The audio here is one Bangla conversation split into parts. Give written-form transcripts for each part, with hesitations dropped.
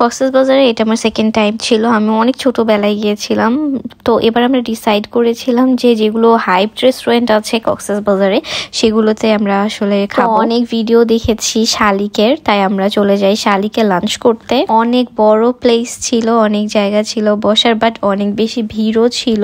কক্সবাজারে এটা আমার সেকেন্ড টাইম ছিল। আমি অনেক ছোটবেলায় গিয়েছিলাম। তো এবার আমরা ডিসাইড করেছিলাম যে যেগুলো হাইপ রেস্টুরেন্ট আছে কক্সবাজারে সেগুলোতে আমরা আসলে খাবো। অনেক ভিডিও দেখেছি শালিকের, তাই আমরা চলে যাই শালিকে লাঞ্চ করতে। অনেক বড় প্লেস ছিল, অনেক জায়গা ছিল বসার, বাট অনেক বেশি ভিড়ও ছিল।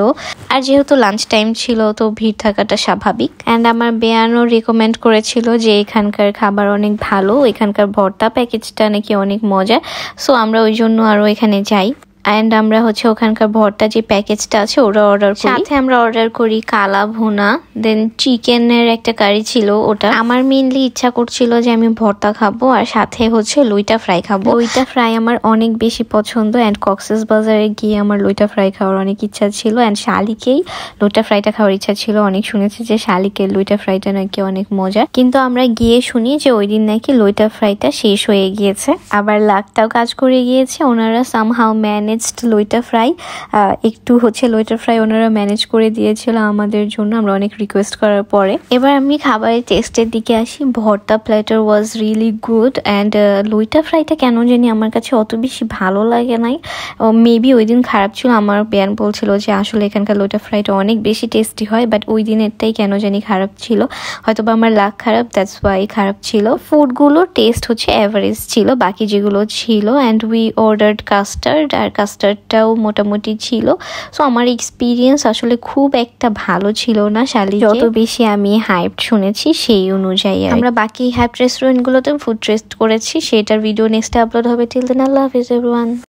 আর যেহেতু লাঞ্চ টাইম ছিল তো ভিড় থাকাটা স্বাভাবিক। অ্যান্ড আমার বেয়ানও রিকমেন্ড করেছিল যে এখানকার খাবার অনেক ভালো, এখানকার ভর্তা প্যাকেজটা নাকি অনেক মজা। সো আমরা ওই জন্য আরো এখানে যাই। অ্যান্ড আমরা ওখানকার ভর্তা যে প্যাকেজটা আছে ওটা অর্ডার করি। সাথে আমরা অর্ডার করি কালা ভুনা, দেন চিকেনের একটা কারি ছিল ওটা। আমার মেইনলি ইচ্ছা করছিল যে আমি ভর্তা খাবো আর সাথে লইটা ফ্রাই খাবো। লইটা ফ্রাই আমার অনেক বেশি পছন্দ। অ্যান্ড কক্সবাজারে গিয়ে আমার লইটা ফ্রাই খাওয়ার অনেক ইচ্ছা ছিল। অ্যান্ড শালিকেই লইটা ফ্রাইটা খাওয়ার ইচ্ছা ছিল। অনেক শুনেছি যে শালিকের লইটা ফ্রাইটা নাকি অনেক মজা, কিন্তু আমরা গিয়ে শুনি যে ওই দিন নাকি লইটা ফ্রাইটা শেষ হয়ে গিয়েছে। আবার লাকটাও কাজ করে গিয়েছে। ওনারা সামহাউ ম্যানেজ লইটা ফ্রাই একটু লইটা ফ্রাই ওনারা ম্যানেজ করে দিয়েছিল আমাদের জন্য, আমরা অনেক রিকোয়েস্ট করার পরে। এবার আমি খাবারের টেস্টের দিকে আসি। Bharta platter was really good. And লইটা ফ্রাইটা কেন জানি আমার কাছে অত বেশি ভালো লাগে নাই। মেবি ওই দিন খারাপ ছিল। আমার বেয়ান বলছিল যে আসলে এখানকার লইটা ফ্রাইটা অনেক বেশি টেস্টি হয়, বাট ওই দিনেরটাই কেন জানি খারাপ ছিল। হয়তো বা আমার লাক খারাপ, দ্যাটস ওয়াই খারাপ ছিল। ফুডগুলো টেস্ট এভারেজ ছিল বাকি যেগুলো ছিল। অ্যান্ড উই অর্ডার্ড কাস্টার্ড, আর কাস্টার্ডটাও মোটামুটি ছিল। সো আমার এক্সপিরিয়েন্স আসলে খুব একটা ভালো ছিল না শালিকে, যত বেশি আমি হাইপ শুনেছি সেই অনুযায়ী। আমরা বাকি হাইপ রেস্টুরেন্টগুলোতে ফুড টেস্ট করেছি, সেটার ভিডিও নেক্সট আপলোড হবে। টিল দেন আল্লাহ হাফেজ এভরিওয়ান।